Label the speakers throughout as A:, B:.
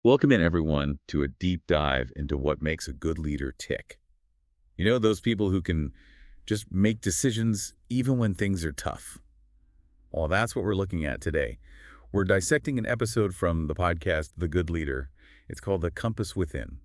A: Welcome in, everyone, to a deep dive into what makes a good leader tick. You know, those people who can just make decisions even when things are tough. Well, that's what we're looking at today. We're dissecting an episode from the podcast, The Good Leader. It's called The Compass Within.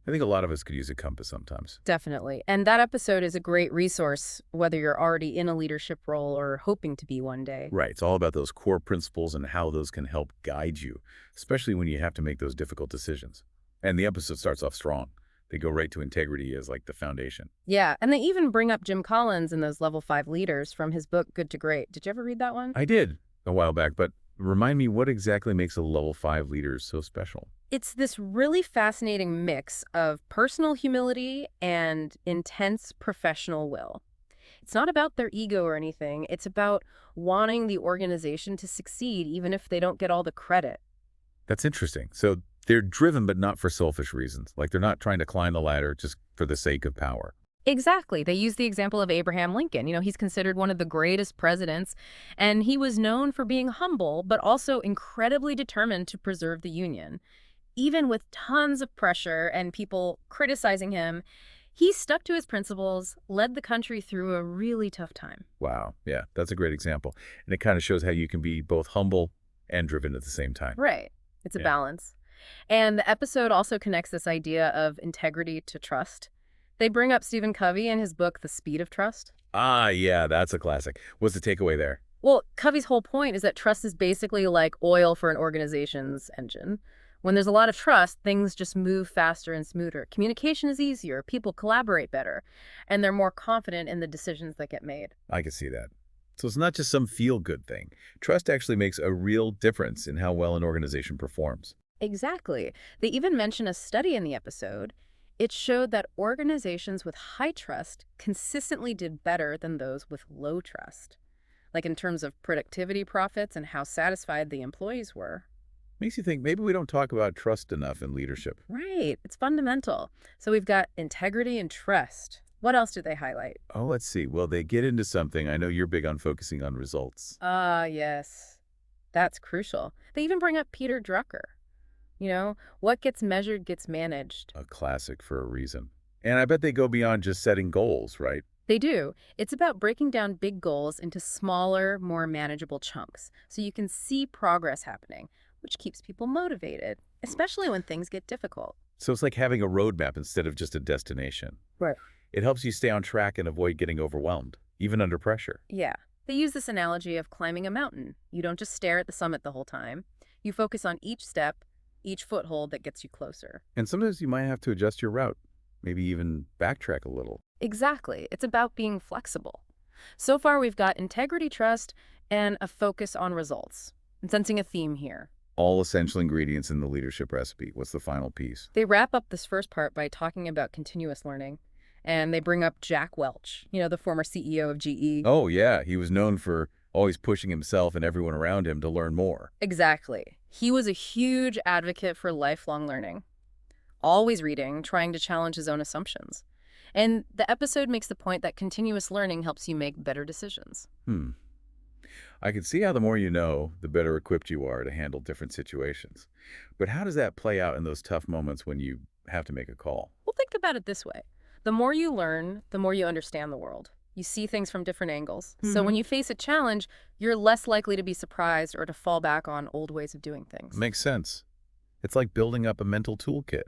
A: I think a lot of us could use a compass sometimes.
B: Definitely. And that episode is a great resource, whether you're already in a leadership role or hoping to be one day.
A: Right. It's all about those core principles and how those can help guide you, especially when you have to make those difficult decisions. And the episode starts off strong. They go right to integrity as like the foundation.
B: Yeah. And they even bring up Jim Collins and those level 5 leaders from his book, Good to Great. Did you ever read that one?
A: I did a while back, but remind me what exactly makes a level 5 leader so special?
B: It's this really fascinating mix of personal humility and intense professional will. It's not about their ego or anything. It's about wanting the organization to succeed, even if they don't get all the credit.
A: That's interesting. So they're driven, but not for selfish reasons. Like they're not trying to climb the ladder just for the sake of power.
B: Exactly. They use the example of Abraham Lincoln. He's considered one of the greatest presidents, and he was known for being humble, but also incredibly determined to preserve the Union. Even with tons of pressure and people criticizing him, he stuck to his principles, led the country through a really tough time.
A: Wow. Yeah, that's a great example. And it kind of shows how you can be both humble and driven at the same time.
B: Right. It's a
A: Yeah.
B: balance. And the episode also connects this idea of integrity to trust. They bring up Stephen Covey in his book, The Speed of Trust.
A: Ah, yeah, that's a classic. What's the takeaway there?
B: Well, Covey's whole point is that trust is basically like oil for an organization's engine. When there's a lot of trust, things just move faster and smoother. Communication is easier, people collaborate better, and they're more confident in the decisions that get made.
A: I can see that. So it's not just some feel-good thing. Trust actually makes a real difference in how well an organization performs.
B: Exactly. They even mention a study in the episode. It showed that organizations with high trust consistently did better than those with low trust, like in terms of productivity profits and how satisfied the employees were.
A: Makes you think maybe we don't talk about trust enough in leadership.
B: Right. It's fundamental. So we've got integrity and trust. What else do they highlight?
A: Oh, let's see. Well, they get into something. I know you're big on focusing on results.
B: Ah, yes. That's crucial. They even bring up Peter Drucker. What gets measured gets managed.
A: A classic for a reason. And I bet they go beyond just setting goals, right?
B: They do. It's about breaking down big goals into smaller, more manageable chunks so you can see progress happening, which keeps people motivated, especially when things get difficult.
A: So it's like having a roadmap instead of just a destination.
B: Right.
A: It helps you stay on track and avoid getting overwhelmed, even under pressure.
B: Yeah. They use this analogy of climbing a mountain. You don't just stare at the summit the whole time. You focus on each step, each foothold that gets you closer.
A: And sometimes you might have to adjust your route, maybe even backtrack a little.
B: Exactly. It's about being flexible. So far, we've got integrity, trust, and a focus on results. I'm sensing a theme here.
A: All essential ingredients in the leadership recipe. What's the final piece?
B: They wrap up this first part by talking about continuous learning. And they bring up Jack Welch, the former CEO of GE.
A: Oh, yeah. He was known for always pushing himself and everyone around him to learn more.
B: Exactly. He was a huge advocate for lifelong learning, always reading, trying to challenge his own assumptions. And the episode makes the point that continuous learning helps you make better decisions.
A: I can see how the more you know, the better equipped you are to handle different situations. But how does that play out in those tough moments when you have to make a call?
B: Well, think about it this way. The more you learn, the more you understand the world. You see things from different angles. So when you face a challenge, you're less likely to be surprised or to fall back on old ways of doing things.
A: Makes sense. It's like building up a mental toolkit.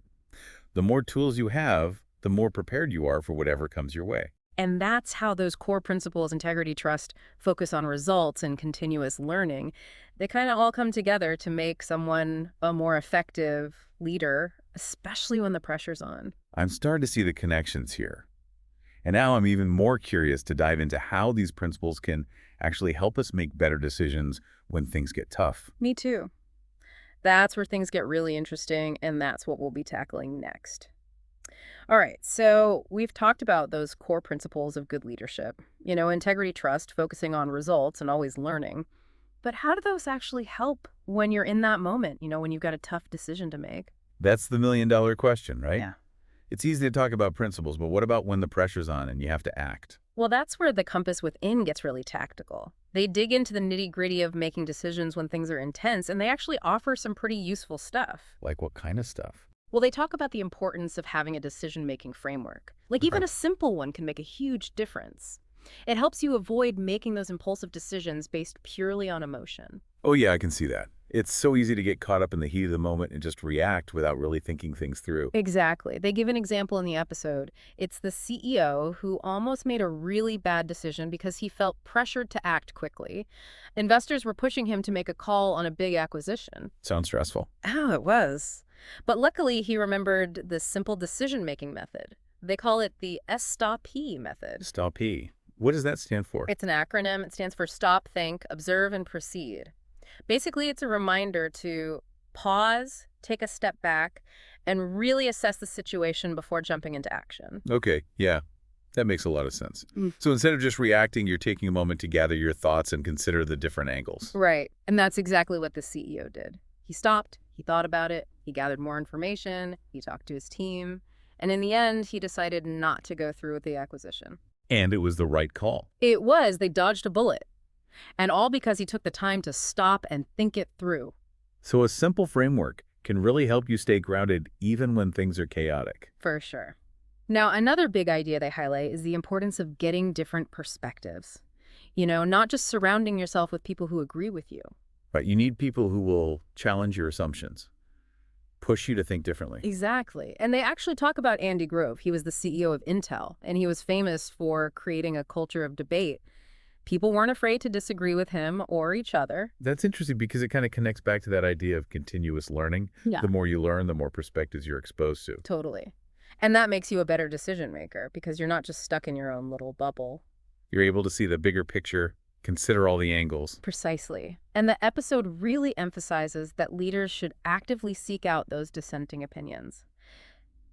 A: The more tools you have, the more prepared you are for whatever comes your way.
B: And that's how those core principles, integrity, trust, focus on results, and continuous learning, they kind of all come together to make someone a more effective leader, especially when the pressure's on.
A: I'm starting to see the connections here. And now I'm even more curious to dive into how these principles can actually help us make better decisions when things get tough.
B: Me too. That's where things get really interesting, and that's what we'll be tackling next. All right, so we've talked about those core principles of good leadership. Integrity, trust, focusing on results, and always learning. But how do those actually help when you're in that moment, when you've got a tough decision to make?
A: That's the million-dollar question, right?
B: Yeah.
A: It's easy to talk about principles, but what about when the pressure's on and you have to act?
B: Well, that's where the compass within gets really tactical. They dig into the nitty-gritty of making decisions when things are intense, and they actually offer some pretty useful stuff.
A: Like what kind of stuff?
B: Well, they talk about the importance of having a decision-making framework. Like even
A: Right.
B: a simple one can make a huge difference. It helps you avoid making those impulsive decisions based purely on emotion.
A: Oh, yeah, I can see that. It's so easy to get caught up in the heat of the moment and just react without really thinking things through.
B: Exactly. They give an example in the episode. It's the CEO who almost made a really bad decision because he felt pressured to act quickly. Investors were pushing him to make a call on a big acquisition.
A: Sounds stressful.
B: Oh, it was. But luckily, he remembered the simple decision-making method. They call it the S-stop-P method.
A: Stop P. What does that stand for?
B: It's an acronym. It stands for Stop, Think, Observe, and Proceed. Basically, it's a reminder to pause, take a step back, and really assess the situation before jumping into action.
A: Okay, yeah, that makes a lot of sense.
B: Mm.
A: So instead of just reacting, you're taking a moment to gather your thoughts and consider the different angles.
B: Right. And that's exactly what the CEO did. He stopped, he thought about it, he gathered more information, he talked to his team, and in the end, he decided not to go through with the acquisition.
A: And it was the right call.
B: They dodged a bullet. And all because he took the time to stop and think it through.
A: So a simple framework can really help you stay grounded even when things are chaotic.
B: For sure. Now, another big idea they highlight is the importance of getting different perspectives. Not just surrounding yourself with people who agree with you.
A: Right, you need people who will challenge your assumptions, push you to think differently.
B: Exactly. And they actually talk about Andy Grove. He was the CEO of Intel, and he was famous for creating a culture of debate. People weren't afraid to disagree with him or each other.
A: That's interesting because it kind of connects back to that idea of continuous learning.
B: Yeah.
A: The more you learn, the more perspectives you're exposed to.
B: Totally. And that makes you a better decision maker because you're not just stuck in your own little bubble.
A: You're able to see the bigger picture, consider all the angles.
B: Precisely. And the episode really emphasizes that leaders should actively seek out those dissenting opinions,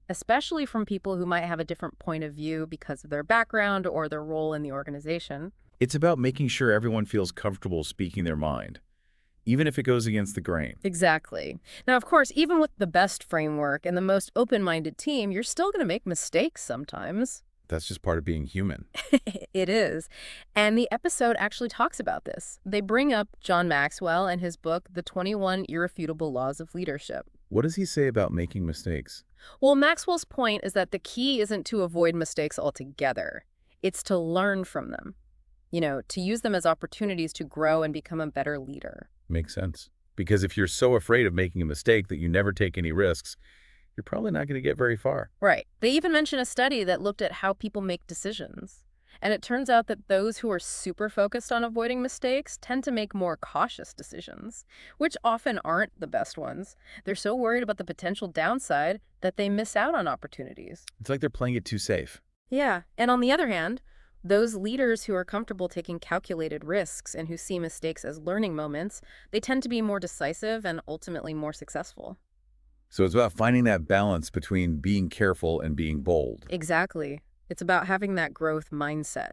B: especially from people who might have a different point of view because of their background or their role in the organization.
A: It's about making sure everyone feels comfortable speaking their mind, even if it goes against the grain.
B: Exactly. Now, of course, even with the best framework and the most open-minded team, you're still going to make mistakes sometimes.
A: That's just part of being human.
B: It is. And the episode actually talks about this. They bring up John Maxwell and his book, The 21 Irrefutable Laws of Leadership.
A: What does he say about making mistakes?
B: Well, Maxwell's point is that the key isn't to avoid mistakes altogether. It's to learn from them. To use them as opportunities to grow and become a better leader.
A: Makes sense. Because if you're so afraid of making a mistake that you never take any risks, you're probably not going to get very far.
B: Right. They even mention a study that looked at how people make decisions. And it turns out that those who are super focused on avoiding mistakes tend to make more cautious decisions, which often aren't the best ones. They're so worried about the potential downside that they miss out on opportunities.
A: It's like they're playing it too safe.
B: Yeah. And on the other hand, those leaders who are comfortable taking calculated risks and who see mistakes as learning moments, they tend to be more decisive and ultimately more successful.
A: So it's about finding that balance between being careful and being bold.
B: Exactly. It's about having that growth mindset,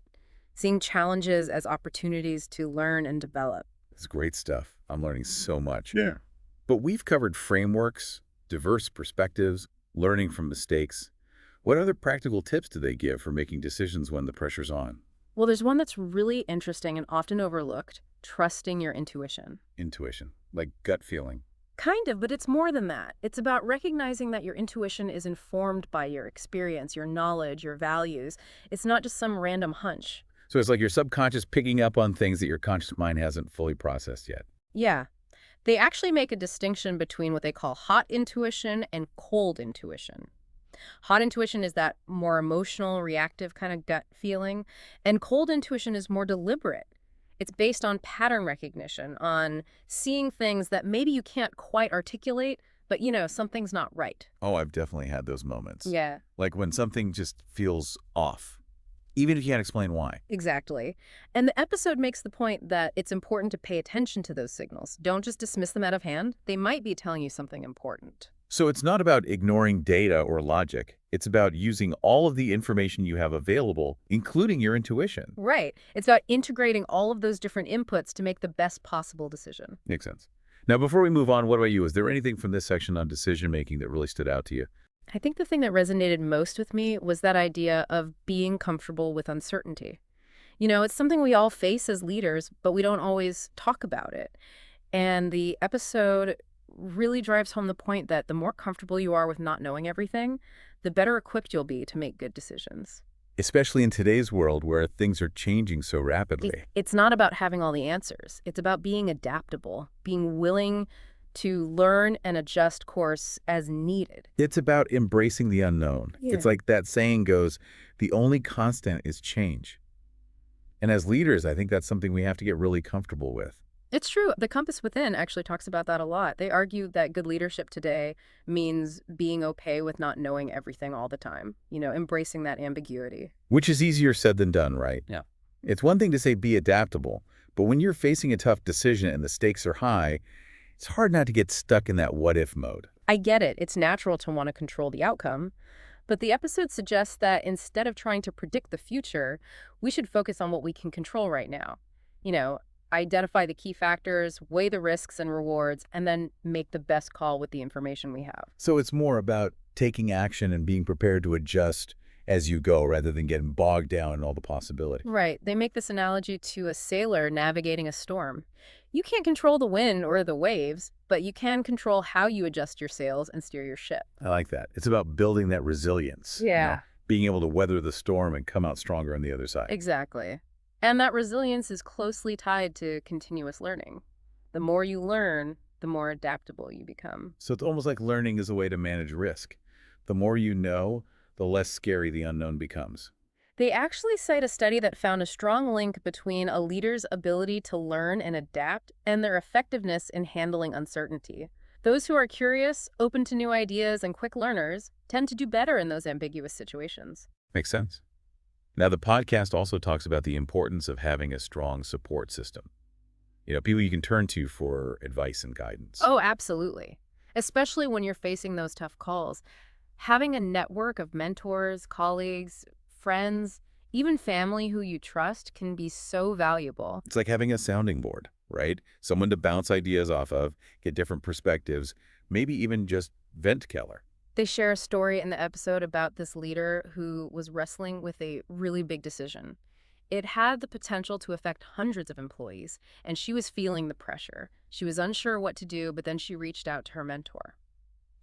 B: seeing challenges as opportunities to learn and develop.
A: It's great stuff. I'm learning so much.
C: Yeah.
A: But we've covered frameworks, diverse perspectives, learning from mistakes. What other practical tips do they give for making decisions when the pressure's on?
B: Well, there's one that's really interesting and often overlooked, trusting your intuition.
A: Intuition, like gut feeling.
B: Kind of, but it's more than that. It's about recognizing that your intuition is informed by your experience, your knowledge, your values. It's not just some random hunch.
A: So it's like your subconscious picking up on things that your conscious mind hasn't fully processed yet.
B: Yeah. They actually make a distinction between what they call hot intuition and cold intuition. Hot intuition is that more emotional, reactive kind of gut feeling, and cold intuition is more deliberate. It's based on pattern recognition, on seeing things that maybe you can't quite articulate, but something's not right.
A: Oh, I've definitely had those moments.
B: Yeah,
A: Like when something just feels off, even if you can't explain why.
B: exactly. And the episode makes the point that it's important to pay attention to those signals. Don't just dismiss them out of hand. They might be telling you something important.
A: So it's not about ignoring data or logic. It's about using all of the information you have available, including your intuition.
B: Right. It's about integrating all of those different inputs to make the best possible decision.
A: Makes sense. Now, before we move on, what about you? Is there anything from this section on decision-making that really stood out to you?
B: I think the thing that resonated most with me was that idea of being comfortable with uncertainty. It's something we all face as leaders, but we don't always talk about it. And the episode really drives home the point that the more comfortable you are with not knowing everything, the better equipped you'll be to make good decisions.
A: Especially in today's world where things are changing so rapidly.
B: It's not about having all the answers. It's about being adaptable, being willing to learn and adjust course as needed.
A: It's about embracing the unknown.
B: Yeah.
A: It's like that saying goes, the only constant is change. And as leaders, I think that's something we have to get really comfortable with.
B: It's true. The Compass Within actually talks about that a lot. They argue that good leadership today means being okay with not knowing everything all the time, embracing that ambiguity.
A: Which is easier said than done, right?
B: Yeah.
A: It's one thing to say be adaptable, but when you're facing a tough decision and the stakes are high, it's hard not to get stuck in that what-if mode.
B: I get it. It's natural to want to control the outcome. But the episode suggests that instead of trying to predict the future, we should focus on what we can control right now. You know, Identify the key factors, weigh the risks and rewards, and then make the best call with the information we have.
A: So it's more about taking action and being prepared to adjust as you go rather than getting bogged down in all the possibilities.
B: Right. They make this analogy to a sailor navigating a storm. You can't control the wind or the waves, but you can control how you adjust your sails and steer your ship.
A: I like that. It's about building that resilience.
B: Yeah.
A: Being able to weather the storm and come out stronger on the other side.
B: Exactly. And that resilience is closely tied to continuous learning. The more you learn, the more adaptable you become.
A: So it's almost like learning is a way to manage risk. The more you know, the less scary the unknown becomes.
B: They actually cite a study that found a strong link between a leader's ability to learn and adapt and their effectiveness in handling uncertainty. Those who are curious, open to new ideas, and quick learners tend to do better in those ambiguous situations.
A: Makes sense. Now, the podcast also talks about the importance of having a strong support system. People you can turn to for advice and guidance.
B: Oh, absolutely. Especially when you're facing those tough calls. Having a network of mentors, colleagues, friends, even family who you trust can be so valuable.
A: It's like having a sounding board, right? Someone to bounce ideas off of, get different perspectives, maybe even just vent, Keller.
B: They share a story in the episode about this leader who was wrestling with a really big decision. It had the potential to affect hundreds of employees, and she was feeling the pressure. She was unsure what to do, but then she reached out to her mentor.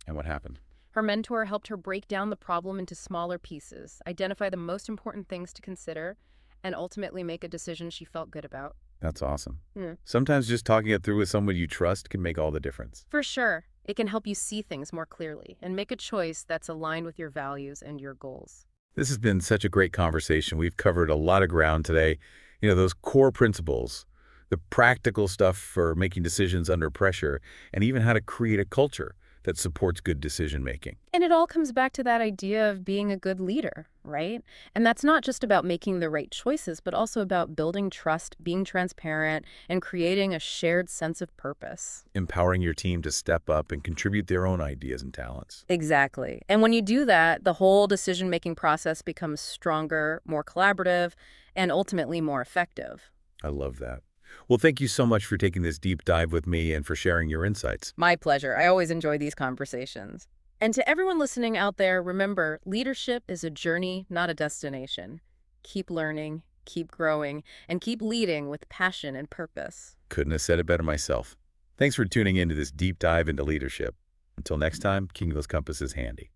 A: And what happened?
B: Her mentor helped her break down the problem into smaller pieces, identify the most important things to consider, and ultimately make a decision she felt good about.
A: That's awesome.
B: Hmm.
A: Sometimes just talking it through with someone you trust can make all the difference.
B: For sure, it can help you see things more clearly and make a choice that's aligned with your values and your goals.
A: This has been such a great conversation. We've covered a lot of ground today. Those core principles, the practical stuff for making decisions under pressure, and even how to create a culture that supports good decision-making.
B: And it all comes back to that idea of being a good leader, right? And that's not just about making the right choices, but also about building trust, being transparent, and creating a shared sense of purpose.
A: Empowering your team to step up and contribute their own ideas and talents.
B: Exactly. And when you do that, the whole decision-making process becomes stronger, more collaborative, and ultimately more effective.
A: I love that. Well, thank you so much for taking this deep dive with me and for sharing your insights.
B: My pleasure. I always enjoy these conversations. And to everyone listening out there, remember, leadership is a journey, not a destination. Keep learning, keep growing, and keep leading with passion and purpose.
A: Couldn't have said it better myself. Thanks for tuning into this deep dive into leadership. Until next time, keep those compasses handy.